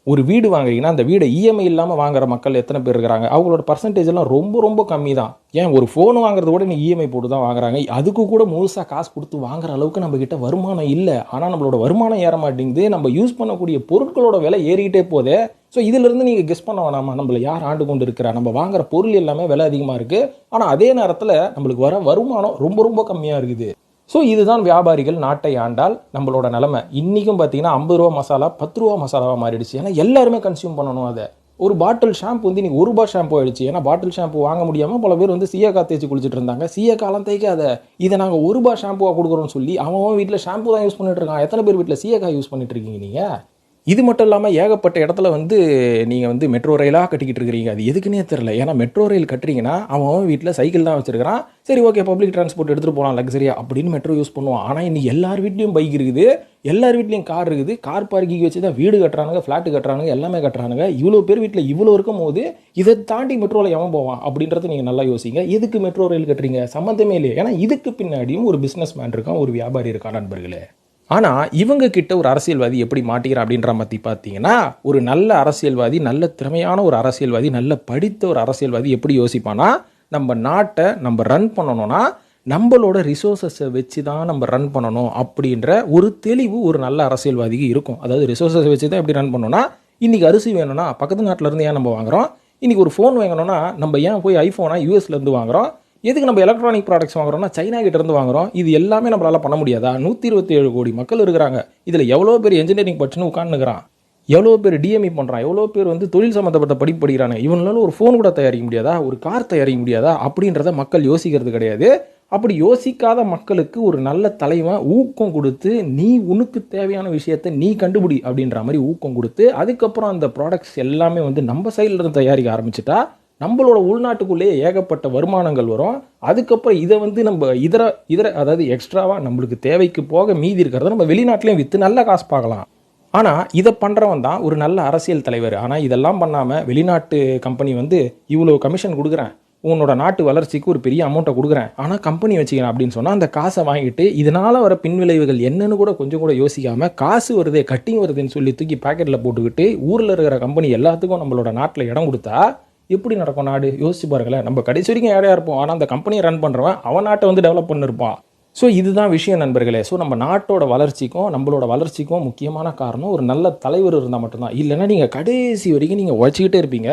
ஒரு வீடு வாங்குறீங்கன்னா அந்த வீடை இஎம்ஐ இல்லாமல் வாங்குற மக்கள் எத்தனை பேர் இருக்கிறாங்க? அவங்களோட பர்சன்டேஜ் எல்லாம் ரொம்ப ரொம்ப கம்மி தான். ஏன் ஒரு ஃபோன் வாங்குறது கூட நீங்கள் இஎம்ஐ போட்டு தான் வாங்குறாங்க. அதுக்கு கூட முழுசாக காசு கொடுத்து வாங்குற அளவுக்கு நம்மக்கிட்ட வருமானம் இல்லை. ஆனால் நம்மளோட வருமானம் ஏற மாட்டேங்குது, நம்ம யூஸ் பண்ணக்கூடிய பொருட்களோட விலை ஏறிக்கிட்டே போதே. ஸோ இதிலிருந்து நீங்கள் கெஸ் பண்ண வேணாமா, நம்மளை யார் ஆண்டு கொண்டு இருக்கிறா? நம்ம வாங்குற பொருள் எல்லாமே விலை அதிகமாக இருக்குது, ஆனால் அதே நேரத்தில் நம்மளுக்கு வர வருமானம் ரொம்ப ரொம்ப கம்மியாக இருக்குது. ஸோ இதுதான் வியாபாரிகள் நாட்டை ஆண்டால் நம்மளோட நிலைமை. இன்றைக்கும் பார்த்தீங்கன்னா 50 ரூபா மசாலா 10 ரூபா மசாலாவாக மாறிடுச்சு. ஏன்னா எல்லாருமே கன்சியூம் பண்ணணும் அதை. ஒரு பாட்டில் ஷாம்பு வந்து இன்றைக்கி ₹1 ஷாம்பு ஆயிடுச்சு. ஏன்னா பாட்டில் ஷாம்பு வாங்க முடியாமல் பல பேர் வந்து சீயக்காய் தேய்ச்சி குளிச்சுட்டு இருந்தாங்க. சீயக்காலாம் தேய்க்காத, இதை நாங்கள் ₹1 ஷாம்புவாக கொடுக்குறோன்னு சொல்லி அவன் வீட்டில் ஷாம்பு தான் யூஸ் பண்ணிட்டு இருக்கான். எத்தனை பேர் வீட்டில் சீயக்காய் யூஸ் பண்ணிட்டு இருக்கீங்க நீங்கள்? இது மட்டும் இல்லாமல் ஏகப்பட்ட இடத்துல வந்து நீங்கள் வந்து மெட்ரோ ரயிலாக கட்டிக்கிட்டு இருக்கிறீங்க. அது எதுக்குன்னே தெரில. ஏன்னா மெட்ரோ ரயில் கட்டுறீங்கன்னா அவன் வீட்டில் சைக்கிள் தான் வச்சிருக்கிறான். சரி ஓகே, பப்ளிக் டிரான்ஸ்போர்ட் எடுத்துகிட்டு போகலாம் லக்ஸரியா அப்படின்னு மெட்ரோ யூஸ் பண்ணுவான். ஆனால் இன்னைக்கு எல்லார் வீட்லேயும் பைக் இருக்குது, எல்லார் வீட்லேயும் கார் இருக்குது. கார் பார்க்கிங் வச்சு தான் வீடு கட்டுறானுங்க, ஃப்ளாட்டு கட்டுறானுங்க, எல்லாமே கட்டுறானுங்க. இவ்வளோ பேர் வீட்டில் இவ்வளோ இருக்கும் போது இதை தாண்டி மெட்ரோவில் எவன் போவான் அப்படின்றத நீங்கள் நல்லா யோசிங்க. எதுக்கு மெட்ரோ ரயில் கட்டுறீங்க? சம்மந்தமே இல்லையே. ஏன்னா இதுக்கு பின்னாடியும் ஒரு பிஸ்னஸ் மேன் இருக்கான், ஒரு வியாபாரி இருக்கான் நண்பர்களே. ஆனால் இவங்க கிட்ட ஒரு அரசியல்வாதி எப்படி மாட்டிக்கிறான் அப்படின்ற மாதிரி பார்த்தீங்கன்னா, ஒரு நல்ல அரசியல்வாதி, நல்ல திறமையான ஒரு அரசியல்வாதி, நல்ல படித்த ஒரு அரசியல்வாதி எப்படி யோசிப்பானா, நம்ம நாட்டை நம்ம ரன் பண்ணணும்னா நம்மளோட ரிசோர்ஸஸை வச்சு தான் நம்ம ரன் பண்ணணும் அப்படின்ற ஒரு தெளிவு ஒரு நல்ல அரசியல்வாதிக்கு இருக்கும். அதாவது ரிசோர்ஸஸை வச்சு தான் எப்படி ரன் பண்ணணும்னா, இன்றைக்கி அரிசி வேணும்னா பக்கத்து நாட்டிலேருந்து ஏன் நம்ம வாங்குகிறோம், இன்றைக்கி ஒரு ஃபோன் வாங்கணும்னா நம்ம ஏன் போய் ஐஃபோனா யூஎஸ்லேருந்து வாங்குகிறோம், எதுக்கு நம்ம எலக்ட்ரானிக் ப்ராடக்ட்ஸ் வாங்குறோம்னா சைனா கிட்ட இருந்து வாங்குறோம். இது எல்லாமே நம்மளால பண்ண முடியாதா? 127 கோடி மக்கள் இருக்கிறாங்க. இதில் எவ்வளோ பேர் என்ஜினியரிங் படிச்சுன்னு உட்காந்துக்கிறான், எவ்வளோ பேர் டிஎம்இ பண்ணுறான், எவ்வளோ பேர் வந்து தொழில் சம்மந்தப்பட்ட படிப்பு படிக்கிறாங்க. இவனால ஒரு ஃபோன் கூட தயாரிக்க முடியாதா, ஒரு கார் தயாரிக்க முடியாதா அப்படின்றத மக்கள் யோசிக்கிறது கிடையாது. அப்படி யோசிக்காத மக்களுக்கு ஒரு நல்ல தலைவன் ஊக்கம் கொடுத்து, நீ உனக்கு தேவையான விஷயத்தை நீ கண்டுபிடி அப்படின்ற மாதிரி ஊக்கம் கொடுத்து, அதுக்கப்புறம் அந்த ப்ராடக்ட்ஸ் எல்லாமே வந்து நம்ம சைடில் இருந்து தயாரிக்க ஆரம்பிச்சிட்டா நம்மளோட உள்நாட்டுக்குள்ளேயே ஏகப்பட்ட வருமானங்கள் வரும். அதுக்கப்புறம் இதை வந்து நம்ம இதர அதாவது எக்ஸ்ட்ராவாக நம்மளுக்கு தேவைக்கு போக மீதி இருக்கிறத நம்ம வெளிநாட்டிலையும் விற்று நல்ல காசு பார்க்கலாம். ஆனால் இதை பண்ணுறவன் தான் ஒரு நல்ல அரசியல் தலைவர். ஆனால் இதெல்லாம் பண்ணாமல் வெளிநாட்டு கம்பெனி வந்து இவ்வளோ கமிஷன் கொடுக்குறேன், உன்னோட நாட்டு வளர்ச்சிக்கு ஒரு பெரிய அமௌண்ட்டை கொடுக்குறேன், ஆனால் கம்பெனி வச்சுக்கிறேன் அப்படின்னு சொன்னால் அந்த காசை வாங்கிட்டு இதனால் வர பின்விளைவுகள் என்னன்னு கூட கொஞ்சம் கூட யோசிக்காமல், காசு வருதே கட்டிங் வருதுன்னு சொல்லி தூக்கி பேக்கெட்டில் போட்டுக்கிட்டு ஊரில் இருக்கிற கம்பெனி எல்லாத்துக்கும் நம்மளோட நாட்டில் இடம் கொடுத்தா எப்படி நடக்கும் நாடு? யோசிச்சு பாருங்களேன். நம்ம கடைசி வரைக்கும் ஏழையாக இருப்போம், ஆனால் அந்த கம்பெனியை ரன் பண்ணுறவன் அவன் நாட்டை வந்து டெவலப் பண்ணிருப்பான். ஸோ இதுதான் விஷயம் நண்பர்களே. ஸோ நம்ம நாட்டோட வளர்ச்சிக்கும் நம்மளோட வளர்ச்சிக்கும் முக்கியமான காரணம் ஒரு நல்ல தலைவர் இருந்தால் மட்டும்தான். இல்லைன்னா நீங்கள் கடைசி வரைக்கும் நீங்கள் உழைச்சிக்கிட்டே இருப்பீங்க,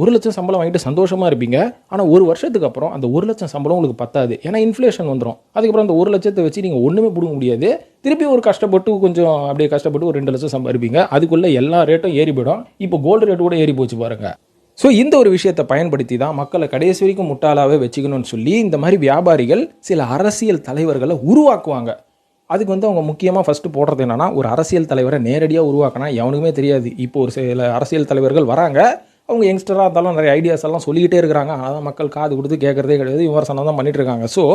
1 லட்சம் சம்பளம் வாங்கிட்டு சந்தோஷமாக இருப்பீங்க. ஆனால் 1 வருஷத்துக்கு அப்புறம் அந்த 1 லட்சம் சம்பளம் உங்களுக்கு பத்தாது. ஏன்னா இன்ஃப்ளேஷன் வந்துடும். அதுக்கப்புறம் அந்த 1 லட்சத்தை வச்சு நீங்கள் ஒன்றுமே பிடுங்க முடியாது. திருப்பி ஒரு கஷ்டப்பட்டு கொஞ்சம் அப்படியே கஷ்டப்பட்டு ஒரு 2 லட்சம் சம்பாதிப்பீங்க. அதுக்குள்ளே எல்லா ரேட்டும் ஏறி போயிடும். இப்போ கோல்டு ரேட்டு கூட ஏறி போச்சு பாருங்கள். ஸோ இந்த ஒரு விஷயத்தை பயன்படுத்தி தான் மக்களை கடைசி வரைக்கும் முட்டாளாகவே வச்சுக்கணும்னு சொல்லி இந்த மாதிரி வியாபாரிகள் சில அரசியல் தலைவர்களை உருவாக்குவாங்க. அதுக்கு வந்து அவங்க முக்கியமாக ஃபஸ்ட்டு போடுறது என்னென்னா, ஒரு அரசியல் தலைவரை நேரடியாக உருவாக்கினா எவனுக்குமே தெரியாது. இப்போ ஒரு சில அரசியல் தலைவர்கள் வராங்க, அவங்க யங்ஸ்டராக இருந்தாலும் நிறைய ஐடியாஸ் எல்லாம் சொல்லிக்கிட்டே இருக்கிறாங்க. அதான் மக்கள் காது கொடுத்து கேட்குறதே கிடையாது, விமர்சனம் தான் பண்ணிட்டு இருக்காங்க. ஸோ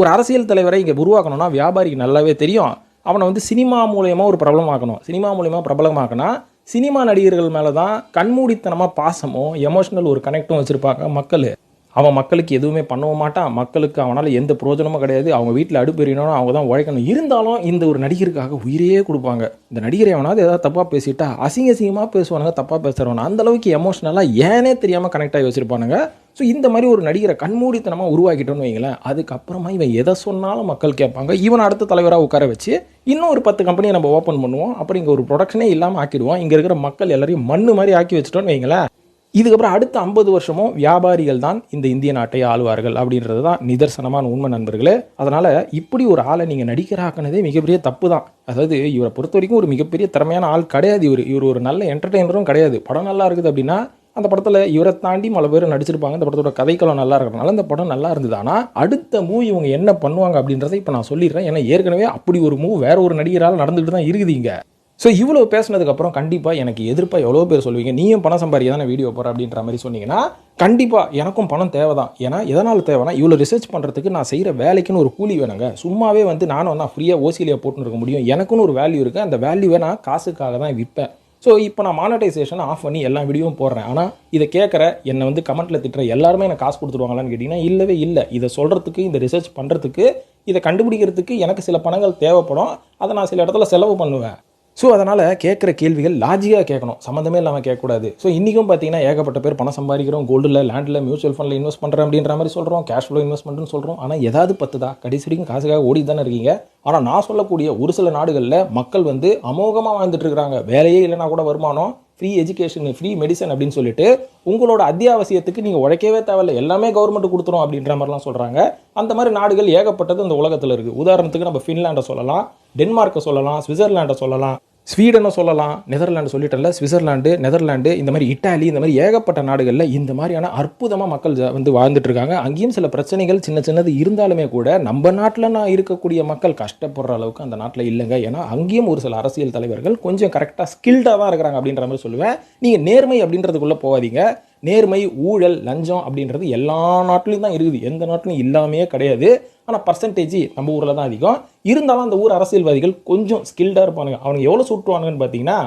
ஒரு அரசியல் தலைவரை இங்கே உருவாக்கணும்னா வியாபாரிக்கு நல்லாவே தெரியும். அவனை வந்து சினிமா மூலயமா ஒரு பிரபலமாக்கணும். சினிமா மூலயமா பிரபலமாக்கினா சினிமா நடிகர்கள் மேலே தான் கண்மூடித்தனமாக பாசமும் எமோஷனல் ஒரு கனெக்டும் வச்சுருப்பாங்க மக்கள். அவன் மக்களுக்கு எதுவுமே பண்ணவும் மாட்டான், மக்களுக்கு அவனால் எந்த பிரயோஜனமும் கிடையாது. அவங்க வீட்டில் அடுப்பு எரியணும்னா அவங்க தான் உழைக்கணும். இருந்தாலும் இந்த ஒரு நடிகருக்காக உயிரையே கொடுப்பாங்க. இந்த நடிகரை அவனாவது ஏதாவது தப்பாக பேசிட்டா அசிங்கமாக பேசுவானுங்க, தப்பாக பேசுகிறவன அந்தளவுக்கு எமோஷனலாக ஏனே தெரியாமல் கனெக்ட் ஆகி வச்சுருப்பானுங்க. ஸோ இந்த மாதிரி ஒரு நடிகரை கண்மூடித்தனமாக உருவாக்கிட்டோன்னு வைங்களேன், அதுக்கப்புறமா இவன் எதை சொன்னாலும் மக்கள் கேட்பாங்க. இவன் அடுத்த தலைவராக உட்கார வச்சு இன்னும் ஒரு 10 கம்பெனியை நம்ம ஓப்பன் பண்ணுவோம். அப்புறம் இங்கே ஒரு ப்ரொடக்ஷனே இல்லாமல் ஆக்கிடுவோம். இங்கே இருக்கிற மக்கள் எல்லாரையும் மண்ணு மாதிரி ஆக்கி வச்சுட்டோன்னு வைங்களேன். இதுக்கப்புறம் அடுத்த 50 வருஷமும் வியாபாரிகள் தான் இந்த இந்திய நாட்டை ஆளுவார்கள் அப்படின்றது தான் நிதர்சனமான உண்மை நண்பர்களே. அதனால் இப்படி ஒரு ஆளை நீங்கள் நடிகராக்கினதே மிகப்பெரிய தப்பு தான். அதாவது இவரை பொறுத்த வரைக்கும் ஒரு மிகப்பெரிய திறமையான ஆள் கிடையாது. இவர் ஒரு நல்ல என்டர்டெய்னரும் கிடையாது. படம் நல்லா இருக்குது அப்படின்னா அந்த படத்தில் இவரை தாண்டி பல பேர் நடிச்சிருப்பாங்க. இந்த படத்தோட கதைக்களம் நல்லா இருக்கிறதுனால இந்த படம் நல்லா இருந்தது. ஆனால் அடுத்த மூவ் இவங்க என்ன பண்ணுவாங்க அப்படின்றத இப்போ நான் சொல்லிடுறேன். ஏன்னா ஏற்கனவே அப்படி ஒரு மூவ் வேற ஒரு நடிகரால் நடந்துகிட்டு தான் இருக்குதுங்க. ஸோ இவ்வளோ பேசினதுக்கப்புறம் கண்டிப்பாக எனக்கு எதிர்ப்பாக எவ்வளோ பேர் சொல்லுவீங்க, நீயும் பணம் சம்பாதிக்க தானே வீடியோ போகிற அப்படின்ற மாதிரி சொன்னீங்கன்னா, கண்டிப்பாக எனக்கும் பணம் தேவை தான். ஏன்னா எதனால் தேவைன்னா, இவ்வளோ ரிசர்ச் பண்ணுறதுக்கு நான் செய்கிற வேலைக்குன்னு ஒரு கூலி வேணுங்க. சும்மாவே வந்து நானும் தான் ஃப்ரீயாக ஓசிலியாக போட்டுன்னு இருக்க முடியும். எனக்குன்னு ஒரு வேல்யூ இருக்குது. அந்த வேல்யூவை நான் காசுக்காக தான் விற்பேன். ஸோ இப்போ நான் மானிட்டைசேஷனை ஆஃப் பண்ணி எல்லா வீடியோவும் போடுறேன். ஆனால் இதை கேட்குற என்னை வந்து கமெண்ட்டில் திட்டுற எல்லாருமே எனக்கு காசு கொடுத்துருவாங்களான்னு கேட்டிங்கன்னா இல்லவே இல்லை. இதை சொல்கிறதுக்கு, இந்த ரிசர்ச் பண்ணுறதுக்கு, இதை கண்டுபிடிக்கிறதுக்கு எனக்கு சில பணங்கள் தேவைப்படும். அதை நான் சில இடத்துல செலவு பண்ணுவேன். ஸோ அதனால் கேட்குற கேள்விகள் லாஜிக்காக கேட்கணும், சம்மந்தமே இல்லாமல் கேட்கக்கூடாது. ஸோ இன்றைக்கும் பார்த்தீங்கன்னா ஏகப்பட்ட பேர் பணம் சம்பாதிக்கிறோம், கோல்டில், லேண்டில், மியூச்சுவல் ஃபண்டில் இன்வெஸ்ட் பண்ணுறேன் அப்படின்ற மாதிரி சொல்கிறோம், கேஷ் ஃப்ளோ இன்வெஸ்ட்மெண்ட்னு சொல்கிறோம். ஆனால் ஏதாவது பத்துதா? கடைசி வரைக்கும் காசுக்காக ஓடி தானே இருக்கீங்க. ஆனால் நான் சொல்லக்கூடிய ஒரு சில நாடுகளில் மக்கள் வந்து அமோகமாக வாழ்ந்துட்டு இருக்கிறாங்க. வேலையே இல்லைனா கூட வருமானம், ஃப்ரீ எஜுகேஷன், ஃப்ரீ மெடிசன் அப்படின்னு சொல்லிட்டு உங்களோட அத்தியாவசியத்துக்கு நீங்கள் உழைக்கவே தேவையில்லை, எல்லாமே கவர்மெண்ட் கொடுத்துரும் அப்படின்ற மாதிரிலாம் சொல்கிறாங்க. அந்த மாதிரி நாடுகள் ஏகப்பட்டது இந்த உலகத்தில் இருக்குது. உதாரணத்துக்கு நம்ம ஃபின்லாண்டை சொல்லலாம், டென்மார்க்கை சொல்லலாம், சுவிட்சர்லாண்டை சொல்லலாம். ஸ்வீடனை சொல்லலாம், நெதர்லாண்டு சொல்லிட்டல, சுவிட்சர்லாந்து, நெதர்லாந்து, இந்த மாதிரி இட்டாலி, இந்த மாதிரி ஏகப்பட்ட நாடுகளில் இந்த மாதிரியான அற்புதமாக மக்கள் வந்து வாழ்ந்துட்டு இருக்காங்க. அங்கேயும் சில பிரச்சனைகள் சின்ன சின்னது இருந்தாலுமே கூட நம்ம நாட்டில் நான் இருக்கக்கூடிய மக்கள் கஷ்டப்படுற அளவுக்கு அந்த நாட்டில் இல்லைங்க. ஏன்னா அங்கேயும் ஒரு சில அரசியல் தலைவர்கள் கொஞ்சம் கரெக்டாக ஸ்கில்டாக தான் இருக்கிறாங்க அப்படின்ற மாதிரி சொல்லுவேன். நீங்கள் நேர்மை அப்படின்றதுக்குள்ளே போகாதீங்க. நேர்மை, ஊழல், லஞ்சம் அப்படின்றது எல்லா நாட்டிலையும் தான் இருக்குது, எந்த நாட்டிலும் இல்லாமையே கிடையாது. ஆனால் பர்சன்டேஜ் நம்ம ஊரில் தான் அதிகம். இருந்தாலும் அந்த ஊர் அரசியல்வாதிகள் கொஞ்சம் ஸ்கில்டாக இருப்பானுங்க. அவனுக்கு எவ்வளோ சுட்டுவானுங்கன்னு பார்த்தீங்கன்னா,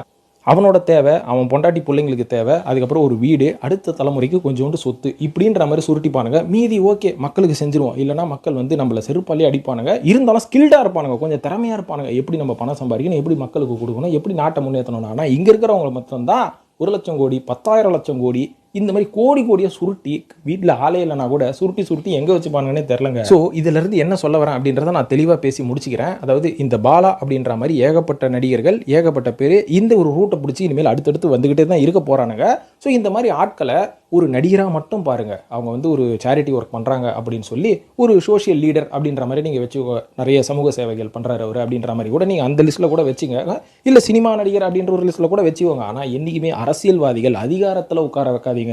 அவனோட தேவை, அவன் பொண்டாட்டி பிள்ளைங்களுக்கு தேவை, அதுக்கப்புறம் ஒரு வீடு, அடுத்த தலைமுறைக்கு கொஞ்சோண்டு சொத்து, இப்படின்ற மாதிரி சுருட்டிப்பானுங்க. மீதி ஓகே மக்களுக்கு செஞ்சுருவோம், இல்லைனா மக்கள் வந்து நம்மளை செருப்பாலே அடிப்பானுங்க. இருந்தாலும் ஸ்கில்டாக இருப்பானுங்க, கொஞ்சம் திறமையாக இருப்பானுங்க. எப்படி நம்ம பணம் சம்பாதிக்கணும், எப்படி மக்களுக்கு கொடுக்கணும், எப்படி நாட்டை முன்னேற்றணும். ஆனால் இங்கே இருக்கிறவங்க மட்டும்தான் 1 லட்சம் கோடி, 10,000 லட்சம் கோடி, இந்த மாதிரி கோடி கோடியை சுருட்டி வீட்டில் ஆளே இல்லைனா கூட சுருட்டி எங்கே வச்சுப்பானுங்கன்னே தெரிலங்க. ஸோ இதிலிருந்து என்ன சொல்ல வரேன் அப்படின்றத நான் தெளிவாக பேசி முடிச்சுக்கிறேன். அதாவது இந்த பாலா அப்படின்ற மாதிரி ஏகப்பட்ட நடிகர்கள், ஏகப்பட்ட பேர் இந்த ஒரு ரூட்டை பிடிச்சி இனிமேல் அடுத்தடுத்து வந்துக்கிட்டே தான் இருக்க போகிறானுங்க. ஸோ இந்த மாதிரி ஆட்களை ஒரு நடிகராக மட்டும் பாருங்கள். அவங்க வந்து ஒரு சேரிட்டி ஒர்க் பண்ணுறாங்க அப்படின்னு சொல்லி ஒரு சோஷியல் லீடர் அப்படின்ற மாதிரி நீங்கள் வச்சு, நிறைய சமூக சேவைகள் பண்ணுறாரு அவர் அப்படின்ற மாதிரி கூட நீங்கள் அந்த லிஸ்ட்டில் கூட வச்சுங்க. இல்லை சினிமா நடிகர் அப்படின்ற ஒரு லிஸ்ட்டில் கூட வச்சுக்கோங்க. ஆனால் என்றைக்குமே அரசியல்வாதிகள் அதிகாரத்தில் உட்கார வைக்காதீங்க.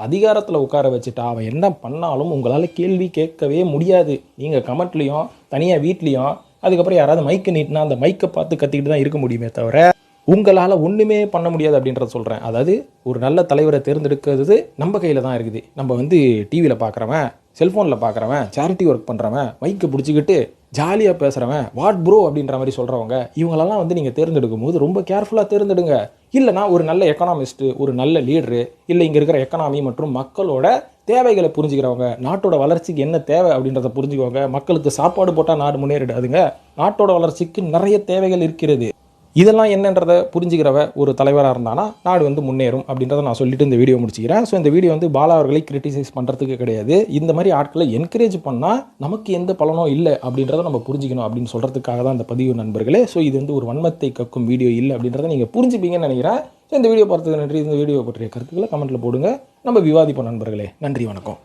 அதிகாரத்தில் உட்கார வச்சுட்டா அவன் என்ன பண்ணாலும் உங்களால் கேள்வி கேட்கவே முடியாது. நீங்கள் கமெண்ட்லையும் தனியாக வீட்லேயும் அதுக்கப்புறம் யாராவது மைக்கு நீட்டினா அந்த மைக்கை பார்த்து கத்திக்கிட்டு தான் இருக்க முடியுமே தவிர உங்களால் ஒன்றுமே பண்ண முடியாது அப்படின்றத சொல்கிறேன். அதாவது ஒரு நல்ல தலைவரை தேர்ந்தெடுக்கிறது நம்ம கையில் தான் இருக்குது. நம்ம வந்து டிவியில் பார்க்குறவன், செல்ஃபோனில் பார்க்குறவன், சேரிட்டி ஒர்க் பண்ணுறவன், மைக்கை பிடிச்சிக்கிட்டு ஜாலியாக பேசுகிறவன், வாட் ப்ரோ அப்படின்ற மாதிரி சொல்கிறவங்க, இவங்களெல்லாம் வந்து நீங்கள் தேர்ந்தெடுக்கும் போது ரொம்ப கேர்ஃபுல்லாக தேர்ந்தெடுங்க. இல்லைனா ஒரு நல்ல எக்கனாமிஸ்ட்டு, ஒரு நல்ல லீடரு, இல்லை இங்கே இருக்கிற எக்கனாமி மற்றும் மக்களோட தேவைகளை புரிஞ்சுக்கிறவங்க, நாட்டோட வளர்ச்சிக்கு என்ன தேவை அப்படின்றத புரிஞ்சுக்கோங்க. மக்களுக்கு சாப்பாடு போட்டால் நாடு முன்னேறிடாதுங்க. நாட்டோட வளர்ச்சிக்கு நிறைய தேவைகள் இருக்கிறது. இதெல்லாம் என்னன்றதை புரிஞ்சுக்கிறவ ஒரு தலைவராக இருந்தானா நாடு வந்து முன்னேறும் அப்படின்றத நான் சொல்லிட்டு இந்த வீடியோ முடிச்சுக்கிறேன். ஸோ இந்த வீடியோ வந்து பாலா அவர்களை கிரிட்டிசைஸ் பண்ணுறதுக்கு கிடையாது. இந்த மாதிரி ஆட்களை என்கரேஜ் பண்ணால் நமக்கு எந்த பலனும் இல்லை அப்படின்றத நம்ம புரிஞ்சுக்கணும் அப்படின்னு சொல்கிறதுக்காக தான் இந்த பதிவு நண்பர்களே. ஸோ இது வந்து ஒரு வன்மத்தை கக்கும் வீடியோ இல்லை அப்படின்றத நீங்கள் புரிஞ்சுப்பீங்கன்னு நினைக்கிறேன். ஸோ இந்த வீடியோ பார்த்ததுக்கு நன்றி. இந்த வீடியோ பற்றிய கருத்துக்களை கமெண்ட்டில் போடுங்க. நம்ம விவாதிப்போம் நண்பர்களே. நன்றி, வணக்கம்.